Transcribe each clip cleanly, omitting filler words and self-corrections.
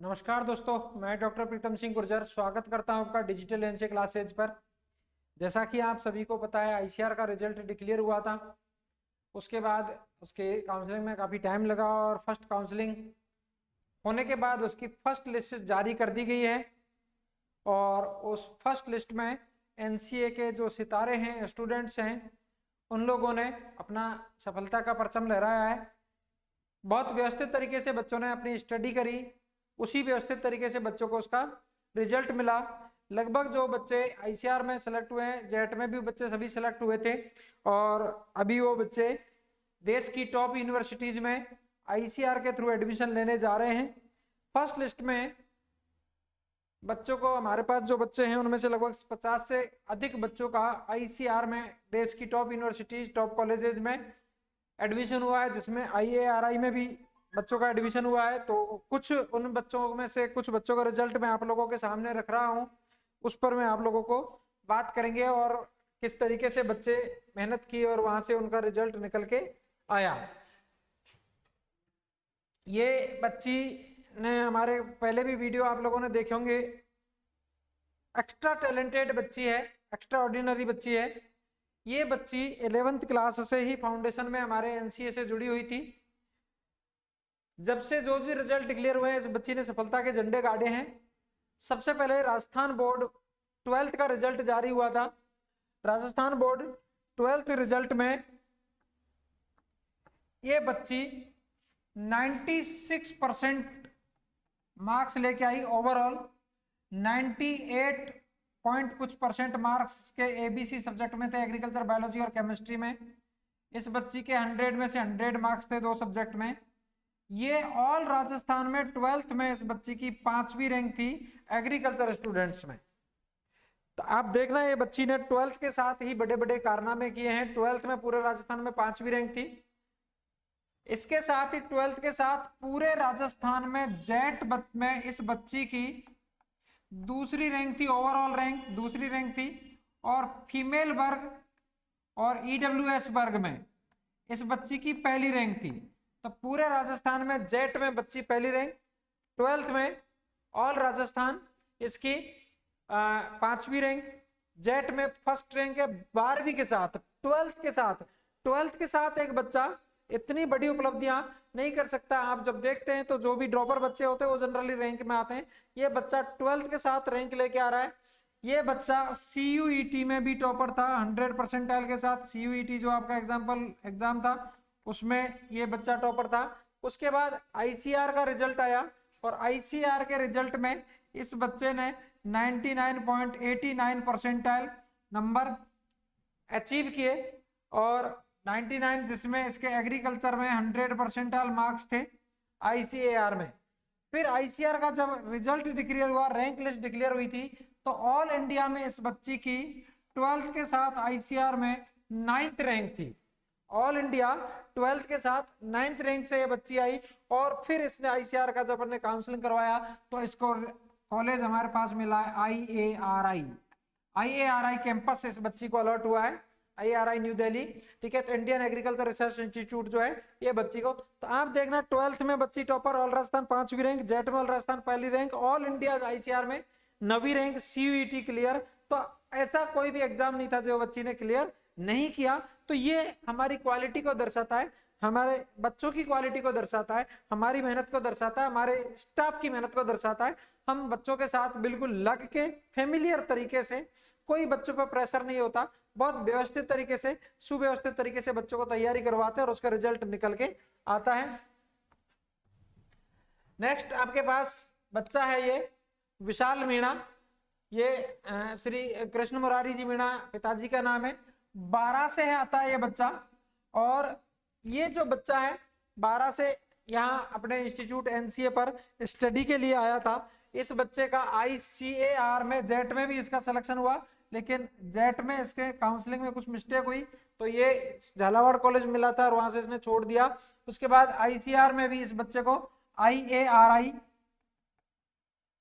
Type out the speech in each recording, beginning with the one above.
नमस्कार दोस्तों, मैं डॉक्टर प्रीतम सिंह गुर्जर स्वागत करता हूं आपका डिजिटल एनसी क्लासेज पर। जैसा कि आप सभी को पता है, आईसीआर का रिजल्ट डिक्लेयर हुआ था। उसके बाद उसके काउंसलिंग में काफ़ी टाइम लगा और फर्स्ट काउंसलिंग होने के बाद उसकी फर्स्ट लिस्ट जारी कर दी गई है। और उस फर्स्ट लिस्ट में एनसीए के जो सितारे हैं, स्टूडेंट्स हैं, उन लोगों ने अपना सफलता का परचम लहराया है। बहुत व्यवस्थित तरीके से बच्चों ने अपनी स्टडी करी, उसी व्यवस्थित तरीके से बच्चों को उसका रिजल्ट मिला। लगभग जो बच्चे आईसीआर में सेलेक्ट हुए हैं, जेट में भी बच्चे सभी सेलेक्ट हुए थे और अभी वो बच्चे देश की टॉप यूनिवर्सिटीज में आईसीआर के थ्रू एडमिशन लेने जा रहे हैं। फर्स्ट लिस्ट में बच्चों को, हमारे पास जो बच्चे हैं उनमें से लगभग 50 से अधिक बच्चों का आईसीआर में, देश की टॉप यूनिवर्सिटीज, टॉप कॉलेजेस में एडमिशन हुआ है, जिसमें आईएआरआई में भी बच्चों का एडमिशन हुआ है। तो कुछ उन बच्चों में से कुछ बच्चों का रिजल्ट मैं आप लोगों के सामने रख रहा हूं, उस पर मैं आप लोगों को बात करेंगे और किस तरीके से बच्चे मेहनत की और वहां से उनका रिजल्ट निकल के आया। ये बच्ची ने, हमारे पहले भी वीडियो आप लोगों ने देखे होंगे, एक्स्ट्रा टैलेंटेड बच्ची है, एक्स्ट्रा ऑर्डिनरी बच्ची है। ये बच्ची 11th क्लास से ही फाउंडेशन में हमारे एनसीए से जुड़ी हुई थी। जब से जो भी रिजल्ट डिक्लेयर हुए हैं, इस बच्ची ने सफलता के झंडे गाड़े हैं। सबसे पहले राजस्थान बोर्ड 12th का रिजल्ट जारी हुआ था। राजस्थान बोर्ड 12th रिजल्ट में ये बच्ची 96% मार्क्स लेके आई। ओवरऑल 98 पॉइंट कुछ परसेंट मार्क्स के एबीसी सब्जेक्ट में थे, एग्रीकल्चर, बायोलॉजी और केमिस्ट्री में। इस बच्ची के 100 में से 100 मार्क्स थे दो सब्जेक्ट में। ये ऑल राजस्थान में 12th में इस बच्ची की 5वीं रैंक थी एग्रीकल्चर स्टूडेंट्स में। तो आप देखना, ये बच्ची ने 12th के साथ ही बड़े बड़े कारनामे किए हैं। 12th में पूरे राजस्थान में 5वीं रैंक थी। इसके साथ ही 12th के साथ पूरे राजस्थान में जेट में इस बच्ची की दूसरी रैंक थी, ओवरऑल रैंक दूसरी रैंक थी। और फीमेल वर्ग और ईडब्ल्यूएस वर्ग में इस बच्ची की पहली रैंक थी। तो पूरे राजस्थान में जेट में बच्ची पहली रैंक, 12th में ऑल राजस्थान इसकी 5वीं रैंक, जेट में फर्स्ट रैंक है 12वीं के साथ। 12th के साथ एक बच्चा इतनी बड़ी उपलब्धियां नहीं कर सकता। आप जब देखते हैं तो जो भी ड्रॉपर बच्चे होते हैं वो जनरली रैंक में आते हैं। ये बच्चा 12th के साथ रैंक लेके आ रहा है। ये बच्चा सीयूईटी में भी टॉपर था 100 परसेंटाइल के साथ। सीयूईटी जो आपका एग्जाम था, उसमें ये बच्चा टॉपर था। उसके बाद आईसीआर का रिजल्ट आया और आईसीआर के रिजल्ट में इस बच्चे ने 99.89 परसेंटाइल नंबर अचीव किए और 99, जिसमें इसके एग्रीकल्चर में 100 परसेंटाइल मार्क्स थे आईसीएआर में। फिर आईसीआर का जब रिजल्ट डिक्लेयर हुआ, रैंक लिस्ट डिक्लेयर हुई थी, तो ऑल इंडिया में इस बच्ची की 12th के साथ आईसीआर में 9th रैंक थी। ऑल इंडिया 12th के साथ 9th रैंक से ये बच्ची आई। और फिर इसने आईसीआर का जब हमने काउंसलिंग करवाया तो इसको कॉलेज हमारे पास मिला है आईएआरआई कैंपस से इस बच्ची को अलर्ट हुआ है, आईएआरआई न्यू दिल्ली। ठीक है, तो इंडियन एग्रीकल्चर रिसर्च इंस्टीट्यूट जो है ये बच्ची को। तो आप देखना, 12th में बच्ची टॉपर, ऑल राजस्थान 5वीं रैंक, जेट में ऑल राजस्थान पहली रैंक, ऑल इंडिया आईसीआर में 9वीं रैंक, सीयूईटी क्लियर। तो ऐसा कोई भी एग्जाम नहीं था जो बच्ची ने क्लियर नहीं किया। तो ये हमारी क्वालिटी को दर्शाता है, हमारे बच्चों की क्वालिटी को दर्शाता है, हमारी मेहनत को दर्शाता है, हमारे स्टाफ की मेहनत को दर्शाता है। हम बच्चों के साथ बिल्कुल लग के, फेमिलियर तरीके से, कोई बच्चों पर प्रेशर नहीं होता, बहुत व्यवस्थित तरीके से, सुव्यवस्थित तरीके से बच्चों को तैयारी करवाते हैं और उसका रिजल्ट निकल के आता है। नेक्स्ट आपके पास बच्चा है ये विशाल मीणा। ये श्री कृष्ण मुरारी जी मीणा पिताजी का नाम है। 12 से आता है ये बच्चा। और ये जो बच्चा है 12 से यहाँ अपने इंस्टीट्यूट एनसीए पर स्टडी के लिए आया था। इस बच्चे का आईसीएआर में, जेट में भी इसका सिलेक्शन हुआ, लेकिन जेट में इसके काउंसलिंग में कुछ मिस्टेक हुई तो ये झालावाड़ कॉलेज मिला था और वहां से इसने छोड़ दिया। उसके बाद आईसीआर में भी इस बच्चे को आईएआरआई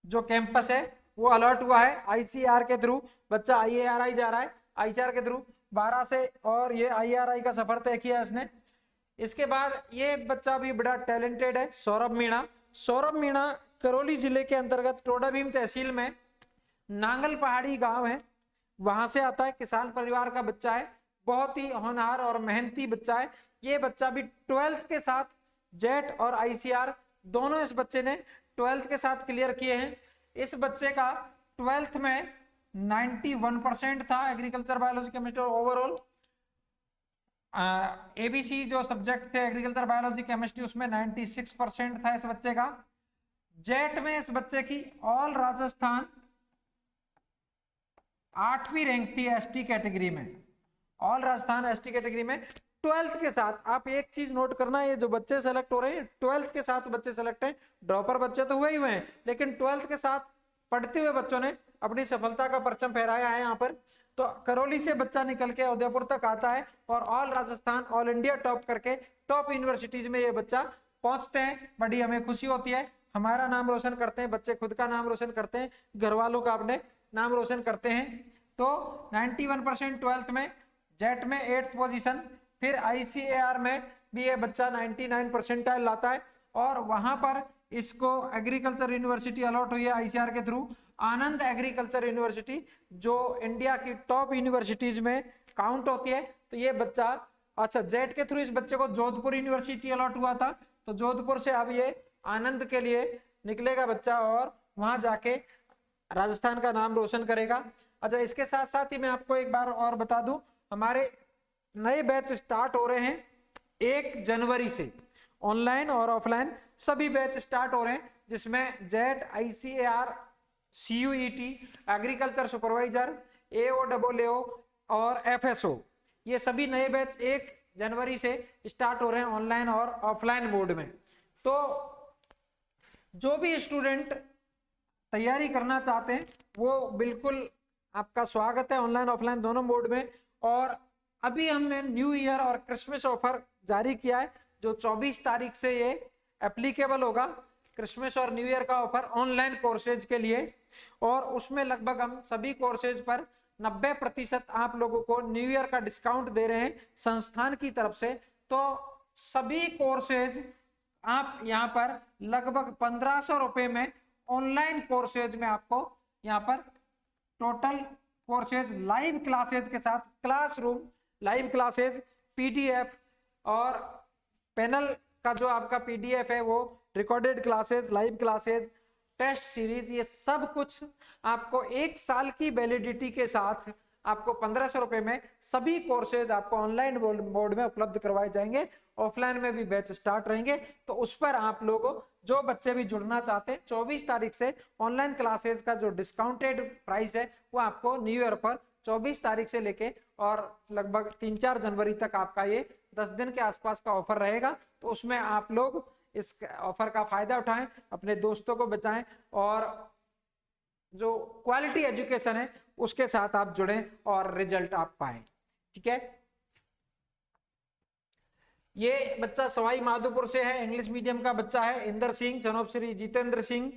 जो कैंपस है वो अलर्ट हुआ है। आईसीआर के थ्रू बच्चा आईएआरआई जा रहा है, आईसीआर के थ्रू 12 से, और ये आईआरआई का सफर तय किया इसने। इसके बाद ये बच्चा भी बड़ा टैलेंटेड है, सौरभ मीणा। सौरभ मीणा करौली जिले के अंतर्गत टोडाभीम तहसील में नांगल पहाड़ी गांव है, वहां से आता है। किसान परिवार का बच्चा है, बहुत ही होनहार और मेहनती बच्चा है। ये बच्चा भी 12th के साथ जेट और आईसीआर दोनों इस बच्चे ने 12th के साथ क्लियर किए हैं। इस बच्चे का 12th में 91% था agriculture biology chemistry overall. ABC जो सब्जेक्ट थे एग्रीकल्चर बायोलॉजी केमिस्ट्री उसमें 96% था इस बच्चे का। जेट में इस बच्चे की ऑल राजस्थान 8वीं रैंक थी एसटी कैटेगरी में, ऑल राजस्थान एसटी कैटेगरी में 12th के साथ। आप एक चीज नोट करना, ये जो बच्चे सेलेक्ट हो रहे हैं 12th के साथ बच्चे सेलेक्ट हैं, ड्रॉपर बच्चे तो हुए ही हुए हैं, लेकिन 12th के साथ पढ़ते हुए बच्चों ने अपनी सफलता का परचम फहराया है यहाँ पर। तो करौली से बच्चा निकल के उदयपुर तक आता है और all Rajasthan all India top करके टॉप यूनिवर्सिटीज में ये बच्चा पहुंचते हैं। बड़ी हमें खुशी होती है, हमारा नाम रोशन करते हैं बच्चे, खुद का नाम रोशन करते हैं, घर वालों का अपने नाम रोशन करते हैं। तो 91% 12th में, जेट में 8th पोजीशन, फिर आईसीएआर में भी ये बच्चा 99 परसेंटाइल लाता है और वहां पर इसको एग्रीकल्चर यूनिवर्सिटी अलॉट हुई है आईसीआर के थ्रू, आनंद एग्रीकल्चर यूनिवर्सिटी, जो इंडिया की टॉप यूनिवर्सिटीज में काउंट होती है। तो ये बच्चा, अच्छा जेट के थ्रू इस बच्चे को जोधपुर यूनिवर्सिटी अलॉट हुआ था, तो जोधपुर से अब ये आनंद के लिए निकलेगा बच्चा और वहां जाके राजस्थान का नाम रोशन करेगा। अच्छा, इसके साथ साथ ही मैं आपको एक बार और बता दूं, हमारे नए बैच स्टार्ट हो रहे हैं 1 जनवरी से, ऑनलाइन और ऑफलाइन सभी बैच स्टार्ट हो रहे हैं, जिसमें JET, ICAR, CUET, agriculture supervisor, AOWO और एफएसओ, ये सभी नए बैच 1 जनवरी से स्टार्ट हो रहे हैं ऑनलाइन और ऑफलाइन मोड में। तो जो भी स्टूडेंट तैयारी करना चाहते हैं वो बिल्कुल आपका स्वागत है ऑनलाइन ऑफलाइन दोनों मोड में। और अभी हमने न्यू ईयर और क्रिसमस ऑफर जारी किया है, जो 24 तारीख से ये एप्लीकेबल होगा, क्रिसमस और न्यू ईयर का ऑफर ऑनलाइन कोर्सेज के लिए। और उसमें लगभग हम सभी कोर्सेज पर 90% आप लोगों को न्यू ईयर का डिस्काउंट दे रहे हैं संस्थान की तरफ से। तो सभी कोर्सेज आप यहाँ पर लगभग 1500 रुपए में ऑनलाइन कोर्सेज में आपको यहाँ पर टोटल कोर्सेज लाइव क्लासेज के साथ, क्लासरूम लाइव क्लासेज, पीडीएफ और पैनल का जो आपका पीडीएफ है वो, recorded classes, live classes, test series, ये सब कुछ आपको 1 साल की वैलिडिटी के साथ आपको 1500 रुपए में सभी कोर्सेज आपको ऑनलाइन मोड में उपलब्ध करवाए जाएंगे। ऑफलाइन में भी बैच स्टार्ट रहेंगे, तो उस पर आप लोगों जो बच्चे भी जुड़ना चाहते हैं 24 तारीख से ऑनलाइन क्लासेज का जो डिस्काउंटेड प्राइस है वो आपको न्यू ईयर पर 24 तारीख से लेके और लगभग 3-4 जनवरी तक आपका ये 10 दिन के आसपास का ऑफर रहेगा। तो उसमें आप लोग इस ऑफर का फायदा उठाएं, अपने दोस्तों को बचाएं और जो क्वालिटी एजुकेशन है उसके साथ आप जुड़ें और रिजल्ट आप पाएं। ठीक है, ये बच्चा सवाई माधोपुर से है, इंग्लिश मीडियम का बच्चा है, इंदर सिंह, सन ऑफ श्री जितेंद्र सिंह।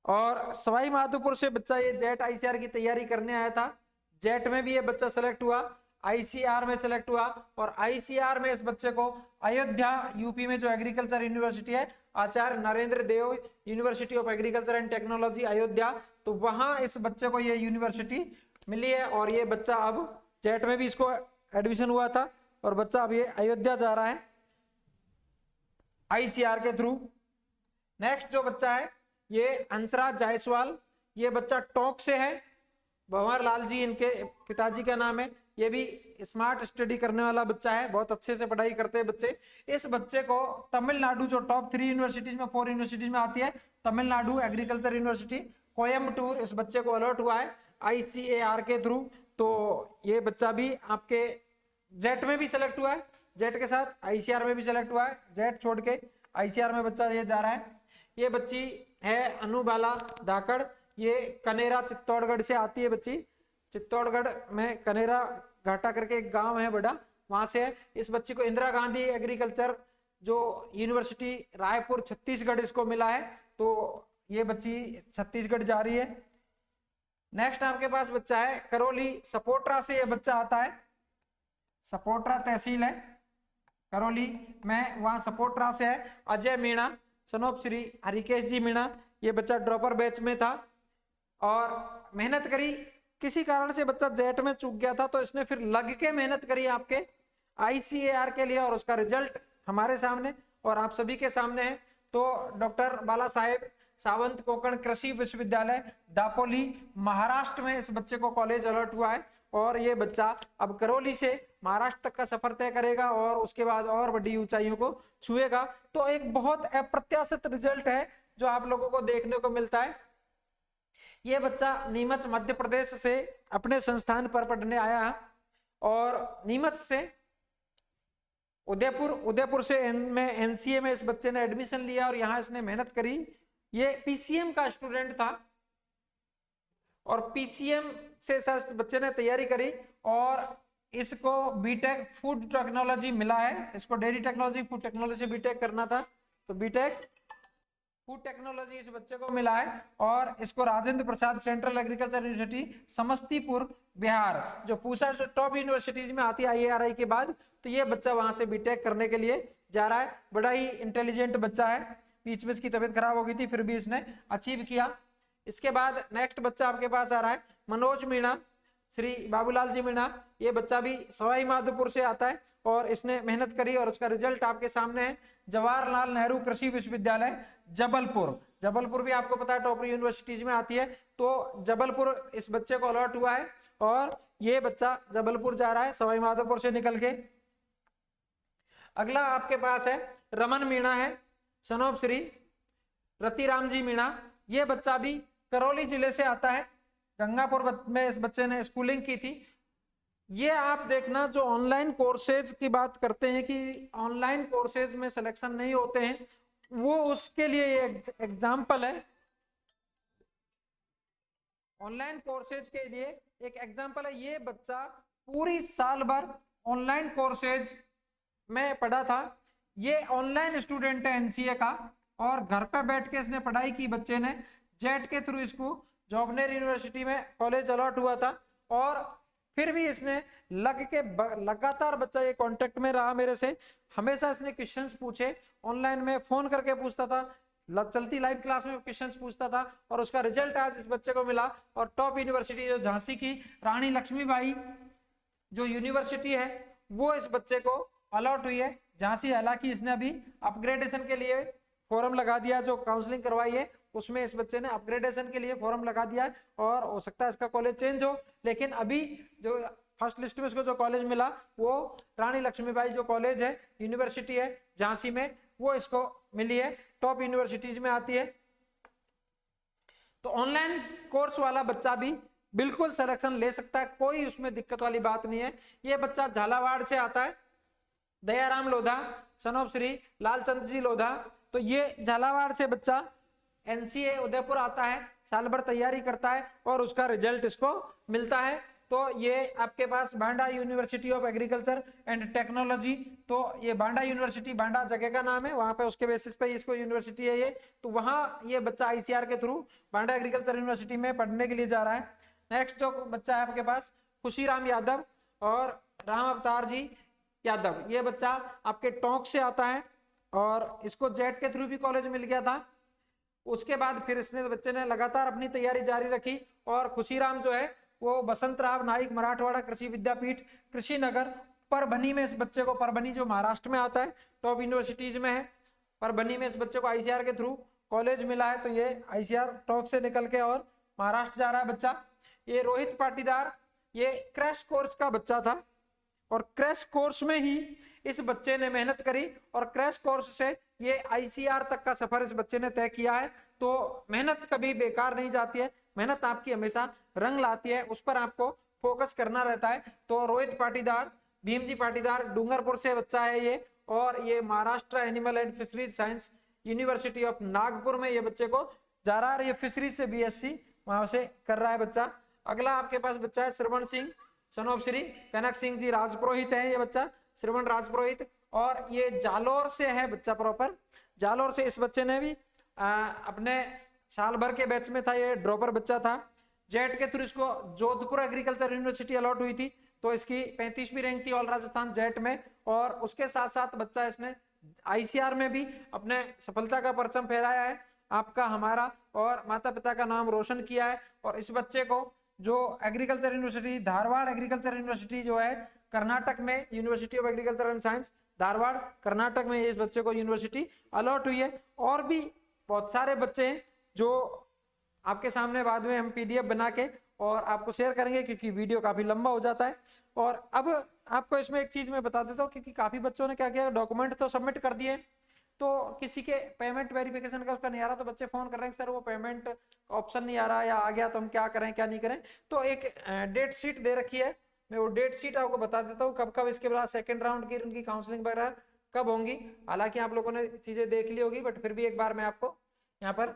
और सवाई माधोपुर से बच्चा ये जेट आईसीआर की तैयारी करने आया था, जेट में भी ये बच्चा सेलेक्ट हुआ, आईसीआर में सेलेक्ट हुआ और आईसीआर में इस बच्चे को अयोध्या यूपी में जो एग्रीकल्चर यूनिवर्सिटी है, Acharya Narendra Dev university of agriculture and technology Ayodhya, तो वहां इस बच्चे को ये यूनिवर्सिटी मिली है। और ये बच्चा अब जेट में भी इसको एडमिशन हुआ था और बच्चा अब ये अयोध्या जा रहा है आईसीआर के थ्रू। नेक्स्ट जो बच्चा है ये हंसराज जायसवाल, ये बच्चा टोंक से है, भंवर लाल जी इनके पिताजी का नाम है। ये भी स्मार्ट स्टडी करने वाला बच्चा है, बहुत अच्छे से पढ़ाई करते हैं बच्चे। इस बच्चे को तमिलनाडु जो टॉप 3 यूनिवर्सिटीज में 4 यूनिवर्सिटीज में आती है, तमिलनाडु एग्रीकल्चर यूनिवर्सिटी कोयम्बटूर, इस बच्चे को अलॉट हुआ है आईसीएआर के थ्रू। तो ये बच्चा भी आपके जेट में भी सेलेक्ट हुआ है, जेट के साथ आईसीआर में भी सेलेक्ट हुआ है, जेट छोड़ के आईसीआर में बच्चा ये जा रहा है। ये बच्ची है अनुबाला धाकड़, ये कनेरा चित्तौड़गढ़ से आती है बच्ची, चित्तौड़गढ़ में कनेरा घाटा करके एक गांव है बड़ा, वहां से है। इस बच्ची को इंदिरा गांधी एग्रीकल्चर जो यूनिवर्सिटी रायपुर छत्तीसगढ़ इसको मिला है, तो ये बच्ची छत्तीसगढ़ जा रही है। नेक्स्ट आपके पास बच्चा है करौली सपोट्रा से, ये बच्चा आता है, सपोट्रा तहसील है करौली में, वहां सपोट्रा से है अजय मीणा, सन ऑफ श्री हरिकेश जी मीणा, ये बच्चा ड्रॉपर बैच में था और मेहनत करी, किसी कारण से बच्चा जेट में चूक गया था तो इसने फिर लग के मेहनत करी आपके ICAR के लिए और उसका रिजल्ट हमारे सामने और आप सभी के सामने है। तो डॉक्टर बाला साहेब सावंत कोंकण कृषि विश्वविद्यालय दापोली महाराष्ट्र में इस बच्चे को कॉलेज अलॉट हुआ है और ये बच्चा अब करौली से महाराष्ट्र तक का सफर तय करेगा और उसके बाद और बड़ी ऊंचाइयों को छुएगा। तो एक बहुत अप्रत्याशित रिजल्ट है जो आप लोगों को देखने को मिलता है। ये बच्चा नीमच मध्य प्रदेश से अपने संस्थान पर पढ़ने आया है और नीमच से उदयपुर से NCA में इस बच्चे ने एडमिशन लिया और यहाँ इसने मेहनत करी। ये PCM का स्टूडेंट था और PCM से बच्चे ने तैयारी करी और इसको बीटेक फूड टेक्नोलॉजी मिला है। इसको डेयरी टेक्नोलॉजी फूड टेक्नोलॉजी से बीटेक करना था तो बीटेक फूड टेक्नोलॉजी इस बच्चे को मिला है और इसको Rajendra Prasad central agriculture university Samastipur Bihar, जो पूछा टॉप यूनिवर्सिटीज में आती है IARI के बाद, तो ये बच्चा वहां से बीटेक करने के लिए जा रहा है। बड़ा ही इंटेलिजेंट बच्चा है, बीच में इसकी तबीयत खराब हो गई थी फिर भी इसने अचीव किया। इसके बाद नेक्स्ट बच्चा आपके पास आ रहा है मनोज मीणा, श्री बाबूलाल जी मीणा। ये बच्चा भी सवाई माधोपुर से आता है और इसने मेहनत करी और उसका रिजल्ट आपके सामने है। जवाहरलाल नेहरू कृषि विश्वविद्यालय जबलपुर भी आपको पता है टॉप यूनिवर्सिटीज में आती है, तो जबलपुर इस बच्चे को अलॉट हुआ है और ये बच्चा जबलपुर जा रहा है सवाई माधोपुर से निकल के। अगला आपके पास है रमन मीणा है, सन ऑफ श्री रतिराम जी मीणा। ये बच्चा भी करौली जिले से आता है, गंगापुर में इस बच्चे ने स्कूलिंग की थी। ये आप देखना जो ऑनलाइन कोर्सेज की बात करते हैं कि ऑनलाइन कोर्सेज में सिलेक्शन नहीं होते हैं, वो उसके लिए एग्जाम्पल है। ऑनलाइन कोर्सेज के लिए एक एग्जाम्पल है। ये बच्चा पूरी साल भर ऑनलाइन कोर्सेज में पढ़ा था। ये ऑनलाइन स्टूडेंट है NCA का और घर पे बैठ के इसने पढ़ाई की। बच्चे ने जेट के थ्रू इसको जॉबनेर यूनिवर्सिटी में कॉलेज अलॉट हुआ था और फिर भी इसने लगातार बच्चा ये कांटेक्ट में रहा मेरे से, हमेशा इसने क्वेश्चंस पूछे, ऑनलाइन में फोन करके पूछता था, चलती लाइव क्लास में क्वेश्चंस पूछता था और उसका रिजल्ट आज इस बच्चे को मिला। और टॉप यूनिवर्सिटी जो झांसी की रानी लक्ष्मीबाई जो यूनिवर्सिटी है वो इस बच्चे को अलॉट हुई है झांसी। हालांकि इसने अभी अपग्रेडेशन के लिए फॉर्म लगा दिया, जो काउंसलिंग करवाई है उसमें इस बच्चे ने अपग्रेडेशन के लिए फॉर्म लगा दिया है और हो सकता है इसका कॉलेज चेंज हो, लेकिन अभी जो फर्स्ट लिस्ट में इसको जो कॉलेज मिला वो रानी लक्ष्मीबाई जो कॉलेज है यूनिवर्सिटी है झांसी में, वो इसको मिली है, टॉप यूनिवर्सिटीज में आती है। तो ऑनलाइन कोर्स वाला बच्चा भी बिल्कुल सिलेक्शन ले सकता है, कोई उसमें दिक्कत वाली बात नहीं है। ये बच्चा झालावाड़ से आता है, दयाराम लोधा, सन ऑफ श्री लालचंद जी लोधा। तो ये झालावाड़ से बच्चा NCA उदयपुर आता है, साल भर तैयारी करता है और उसका रिजल्ट इसको मिलता है। तो ये आपके पास Banda university of agriculture and technology, तो ये बांडा यूनिवर्सिटी, बांडा जगह का नाम है, वहां पे उसके बेसिस पे इसको यूनिवर्सिटी है ये, तो वहां ये बच्चा ICAR के थ्रू बांडा एग्रीकल्चर यूनिवर्सिटी में पढ़ने के लिए जा रहा है। नेक्स्ट जो बच्चा है आपके पास खुशीराम यादव और राम अवतार जी यादव, ये बच्चा आपके टोंक से आता है और इसको जेट के थ्रू भी कॉलेज मिल गया था। उसके बाद फिर इसने बच्चे ने लगातार अपनी तैयारी जारी रखी और खुशीराम जो है वो बसंतराव नाइक मराठवाड़ा कृषि विद्यापीठ कृषिनगर परभनी में, इस बच्चे को परभनी जो महाराष्ट्र में आता है टॉप यूनिवर्सिटीज में है, परभनी में इस बच्चे को ICAR के थ्रू कॉलेज मिला है। तो ये ICAR टॉक से निकल के और महाराष्ट्र जा रहा है बच्चा। ये रोहित पाटीदार, ये क्रैश कोर्स का बच्चा था और क्रैश कोर्स में ही इस बच्चे ने मेहनत करी और क्रैश कोर्स से ये ICAR तक का सफर इस बच्चे ने तय किया है। तो मेहनत कभी बेकार नहीं जाती है, मेहनत आपकी हमेशा रंग लाती है, उस पर आपको फोकस करना रहता है। तो रोहित पाटीदार, भीमजी पाटीदार डूंगरपुर से बच्चा है ये और ये Maharashtra animal and fisheries science university of Nagpur में ये बच्चे को जा रहा है। ये फिशरीज से BSc वहां से कर रहा है बच्चा। अगला आपके पास बच्चा है श्रवण सिंह, सन ऑफ श्री कनक सिंह जी राजपुरोहित है ये बच्चा, श्रवण राजपुरोहित, और ये जालोर से है बच्चा प्रॉपर, जालोर से। इस बच्चे ने भी अपने साल भर के बैच में था, ये ड्रॉपर बच्चा था। जेट के थ्रू इसको जोधपुर एग्रीकल्चर यूनिवर्सिटी अलॉट हुई थी, तो इसकी 35वीं रैंक थी ऑल राजस्थान जेट में, और उसके साथ साथ बच्चा इसने आईसीआर में भी अपने सफलता का परचम फहराया है, आपका हमारा और माता पिता का नाम रोशन किया है। और इस बच्चे को जो agriculture university Dharwad agriculture university जो है कर्नाटक में, university of agriculture and science Dharwad Karnataka में इस बच्चे को यूनिवर्सिटी अलॉट हुई है। और भी बहुत सारे बच्चे हैं जो आपके सामने बाद में हम पीडीएफ बना के और आपको शेयर करेंगे, क्योंकि वीडियो काफी लंबा हो जाता है। और अब आपको इसमें एक चीज मैं बता देता हूँ, क्योंकि काफी बच्चों ने क्या किया, डॉक्यूमेंट तो सबमिट कर दिए, तो किसी के पेमेंट वेरिफिकेशन का उसका नहीं आ रहा, तो बच्चे फोन कर रहे हैं सर वो पेमेंट ऑप्शन नहीं आ रहा या आ गया तो हम क्या करें क्या नहीं करें। तो एक डेट शीट दे रखी है, मैं वो डेट शीट आपको बता देता हूँ कब कब इसके बाद सेकंड राउंड की उनकी काउंसलिंग वगैरह कब होंगी। हालांकि आप लोगों ने चीजें देख ली होगी, बट फिर भी एक बार मैं आपको यहाँ पर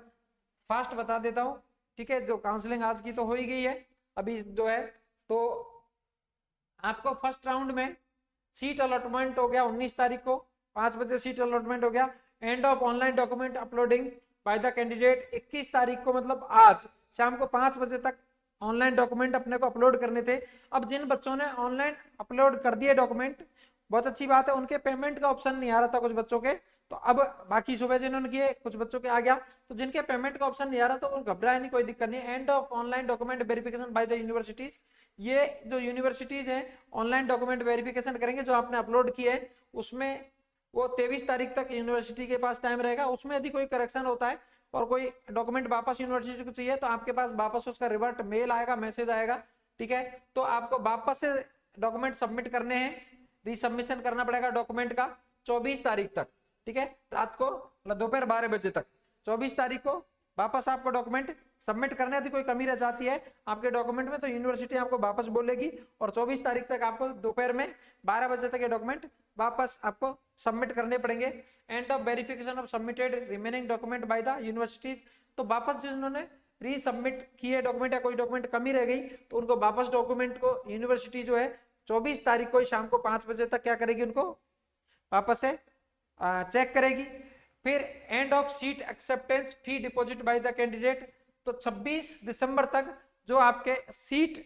फास्ट बता देता हूँ, ठीक है। जो काउंसलिंग आज की तो हो ही गई है अभी जो है, तो आपको फर्स्ट राउंड में सीट अलॉटमेंट हो गया 19 तारीख को 5 बजे सीट अलॉटमेंट हो गया। End of online document uploading by the candidate 21 तारीख को, मतलब आज शाम को 5 बजे तक ऑनलाइन डॉक्यूमेंट अपने को अपलोड करने थे। अब जिन बच्चों ने ऑनलाइन अपलोड कर दिए डॉक्यूमेंट, बहुत अच्छी बात है, उनके पेमेंट का ऑप्शन नहीं आ रहा था कुछ बच्चों के, तो अब बाकी सुबह जिन्होंने किए कुछ बच्चों के आ गया, तो जिनके पेमेंट का ऑप्शन नहीं आ रहा तो वो घबराए नहीं, कोई दिक्कत नहीं। End of online document verification by the universities, ये जो यूनिवर्सिटीज है ऑनलाइन डॉक्यूमेंट वेरिफिकेशन करेंगे जो आपने अपलोड किए है, उसमें वो 23 तारीख तक यूनिवर्सिटी के पास टाइम रहेगा। उसमें यदि कोई करेक्शन होता है और कोई डॉक्यूमेंट वापस यूनिवर्सिटी को चाहिए तो आपके पास वापस उसका रिवर्ट मेल आएगा, मैसेज आएगा, ठीक है। तो आपको वापस से डॉक्यूमेंट सबमिट करने हैं, रीसबमिशन करना पड़ेगा डॉक्यूमेंट का 24 तारीख तक, ठीक है, रात को मतलब दोपहर 12 बजे तक 24 तारीख को वापस आपको डॉक्यूमेंट सबमिट करना है। यदि कोई कमी रह जाती है आपके डॉक्यूमेंट में तो यूनिवर्सिटी आपको वापस बोलेगी और 24 तारीख तक आपको दोपहर में 12 बजे तक ये डॉक्यूमेंट वापस आपको सबमिट करने पड़ेंगे। End of verification of submitted remaining document by the universities, तो वापस जिन्होंने रीसबमिट किए डॉक्यूमेंट या कोई डॉक्यूमेंट कमी रह गई तो उनको वापस डॉक्यूमेंट को यूनिवर्सिटी जो है 24 तारीख को शाम को 5 बजे तक क्या करेगी, उनको वापस से चेक करेगी। फिर end of seat acceptance fee deposit by the candidate, तो 26 दिसंबर तक जो आपके सीट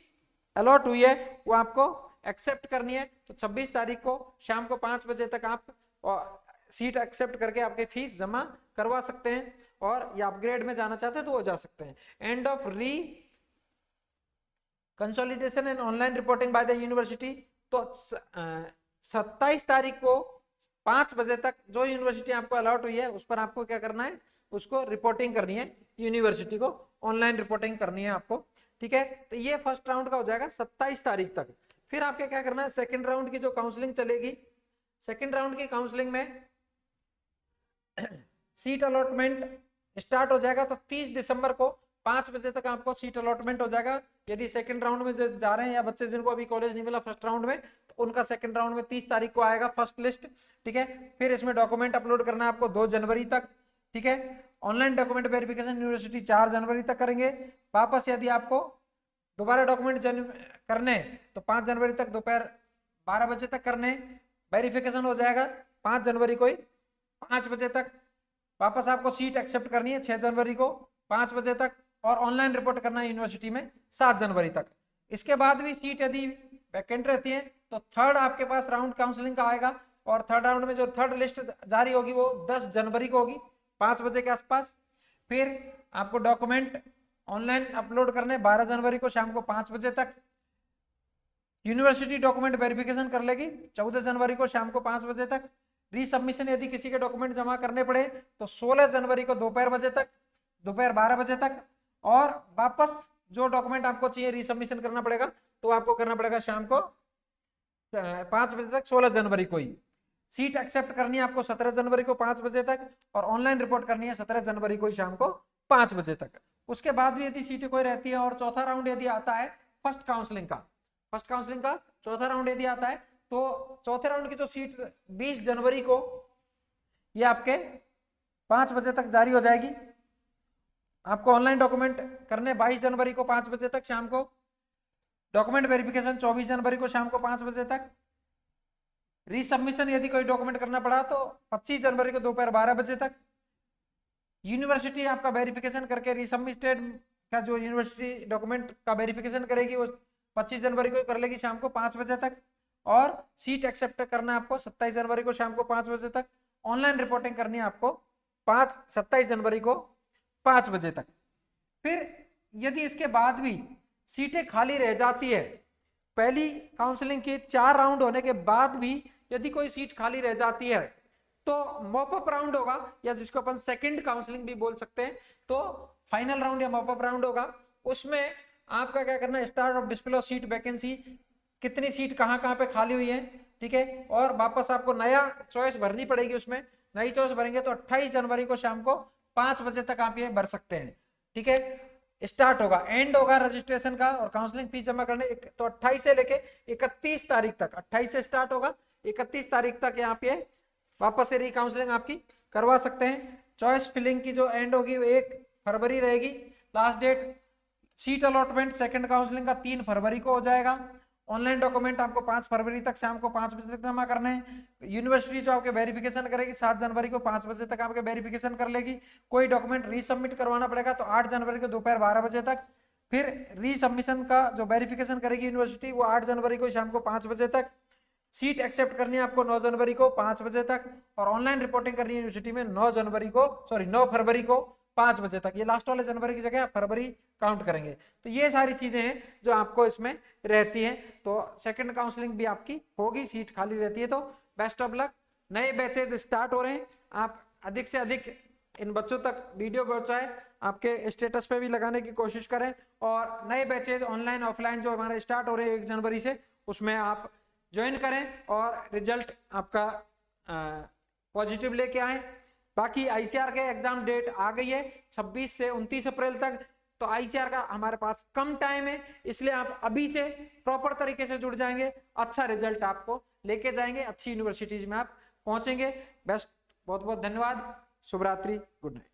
अलॉट हुई है वो आपको एक्सेप्ट करनी है। तो 26 तारीख को शाम को 5 बजे तक आप सीट एक्सेप्ट करके आपके फीस जमा करवा सकते हैं, और या अपग्रेड में जाना चाहते हैं तो वो जा सकते हैं। एंड ऑफ री consolidation and online reporting by the university, तो 27 तारीख को 5 बजे तक जो यूनिवर्सिटी आपको अलॉट हुई है उस पर आपको क्या करना है, उसको रिपोर्टिंग करनी है, यूनिवर्सिटी को ऑनलाइन रिपोर्टिंग करनी है आपको, ठीक है। तो ये फर्स्ट राउंड का हो जाएगा 27 तारीख तक। फिर आपके क्या करना है, सेकंड राउंड की जो काउंसलिंग चलेगी, सेकंड राउंड की काउंसलिंग में सीट अलॉटमेंट स्टार्ट हो जाएगा, तो 30 दिसंबर को 5 बजे तक आपको सीट अलॉटमेंट हो जाएगा। यदि सेकंड राउंड में जा रहे हैं या बच्चे जिनको अभी कॉलेज नहीं मिला फर्स्ट राउंड में, तो उनका सेकंड राउंड में 30 तारीख को आएगा फर्स्ट लिस्ट, ठीक है। फिर इसमें डॉक्यूमेंट अपलोड करना है आपको 2 जनवरी तक, ठीक है। ऑनलाइन डॉक्यूमेंट वेरिफिकेशन यूनिवर्सिटी 4 जनवरी तक करेंगे। वापस यदि आपको दोबारा डॉक्यूमेंट करने तो 5 जनवरी तक दोपहर 12 बजे तक करने, वेरिफिकेशन हो जाएगा 5 जनवरी को ही 5 बजे तक। वापस आपको सीट एक्सेप्ट करनी है 6 जनवरी को 5 बजे तक, और ऑनलाइन रिपोर्ट करना है यूनिवर्सिटी में 7 जनवरी तक। इसके बाद भी सीट यदि वैकेंट रहती है तो थर्ड आपके पास राउंड काउंसलिंग का आएगा, और थर्ड राउंड में जो थर्ड लिस्ट जारी होगी वो 10 जनवरी को होगी 5 बजे के आसपास। फिर आपको डॉक्यूमेंट ऑनलाइन अपलोड करने 12 जनवरी को शाम को 5 बजे तक। यूनिवर्सिटी डॉक्यूमेंट वेरिफिकेशन कर लेगी 14 जनवरी को शाम को 5 बजे तक। रीसबमिशन यदि किसी के डॉक्यूमेंट जमा करने पड़े तो 16 जनवरी को दोपहर 12 बजे तक। और वापस जो डॉक्यूमेंट आपको चाहिए रीसबमिशन करना पड़ेगा तो आपको करना पड़ेगा शाम को 5 बजे तक 16 जनवरी को ही। सीट एक्सेप्ट करनी है आपको 17 जनवरी को 5 बजे तक, और ऑनलाइन रिपोर्ट करनी है 17 जनवरी को ही शाम को 5 बजे तक। उसके बाद भी यदि सीटें कोई रहती है और चौथा राउंड यदि आता है फर्स्ट काउंसलिंग का चौथा राउंड यदि आता है तो चौथे राउंड की जो सीट 20 जनवरी को ये आपके 5 बजे तक जारी हो जाएगी। आपको ऑनलाइन डॉक्यूमेंट करने 22 जनवरी को 5 बजे तक शाम को, डॉक्यूमेंट वेरिफिकेशन 24 जनवरी को शाम को 5 बजे तक। रीसबमिशन यदि कोई डॉक्यूमेंट करना पड़ा तो 25 जनवरी को दोपहर 12 बजे तक। यूनिवर्सिटी आपका वेरिफिकेशन करके रीसबमिटेड का जो यूनिवर्सिटी डॉक्यूमेंट का वेरिफिकेशन करेगी वो 25 जनवरी को कर लेगी शाम को 5 बजे तक। और सीट एक्सेप्ट करना आपको 27 जनवरी को शाम को 5 बजे तक। ऑनलाइन रिपोर्टिंग करनी है आपको 27 जनवरी को 5 बजे तक। फिर यदि इसके बाद भी सीटें खाली रह जाती है, पहली काउंसलिंग के 4 राउंड होने के बाद भी यदि कोई सीट खाली रह जाती है तो मॉपअप राउंड होगा, या जिसको अपन सेकंड काउंसलिंग भी बोल सकते हैं, तो फाइनल राउंड या मॉपअप राउंड होगा। उसमें आपका क्या करना है, start of display of seat vacancy, कितनी सीट कहाँ कहाँ पे खाली हुई है, ठीक है, और वापस आपको नया चॉइस भरनी पड़ेगी। उसमें नई चॉइस भरेंगे तो 28 जनवरी को शाम को 5 बजे तक आप ये भर सकते हैं, ठीक है। स्टार्ट होगा, एंड होगा रजिस्ट्रेशन का और काउंसलिंग फीस जमा करने तो 28 से लेके 31 तारीख तक, 28 से स्टार्ट होगा, 31 तारीख तक यहाँ पे वापस से रीकाउंसलिंग आपकी करवा सकते हैं। चॉइस फिलिंग की जो एंड होगी वो 1 फरवरी रहेगी। Last date seat allotment second counselling का 3 फरवरी को हो जाएगा। ऑनलाइन डॉक्यूमेंट आपको 5 फरवरी तक शाम को 5 बजे तक जमा करने हैं। यूनिवर्सिटी जो आपके वेरिफिकेशन करेगी 7 जनवरी को 5 बजे तक आपके वेरिफिकेशन कर लेगी। कोई डॉक्यूमेंट रीसबमिट करवाना पड़ेगा तो 8 जनवरी को दोपहर 12 बजे तक। फिर रीसबमिशन का जो वेरिफिकेशन करेगी यूनिवर्सिटी वो 8 जनवरी को शाम को 5 बजे तक। सीट एक्सेप्ट करनी है आपको 9 जनवरी को 5 बजे तक, और ऑनलाइन रिपोर्टिंग करनी है यूनिवर्सिटी में 9 फरवरी को 5 बजे तक। ये लास्ट वाले जनवरी की जगह फरवरी काउंट करेंगे। तो ये सारी चीजें हैं जो आपको इसमें रहती हैं। तो सेकंड काउंसलिंग भी आपकी होगी, सीट खाली रहती है तो बेस्ट ऑफ लक। नए बैचेज स्टार्ट हो रहे हैं, आप अधिक से अधिक इन बच्चों तक वीडियो पहुंचाए, आपके स्टेटस पे भी लगाने की कोशिश करें, और नए बैचेज ऑनलाइन ऑफलाइन जो हमारे स्टार्ट हो रहे हैं 1 जनवरी से, उसमें आप ज्वाइन करें और रिजल्ट आपका पॉजिटिव लेके आए। बाकी आईसीआर के एग्जाम डेट आ गई है 26 से 29 अप्रैल तक, तो आईसीआर का हमारे पास कम टाइम है, इसलिए आप अभी से प्रॉपर तरीके से जुड़ जाएंगे, अच्छा रिजल्ट आपको लेके जाएंगे, अच्छी यूनिवर्सिटीज में आप पहुंचेंगे। बेस्ट, बहुत बहुत धन्यवाद, शुभ रात्रि, गुड नाइट।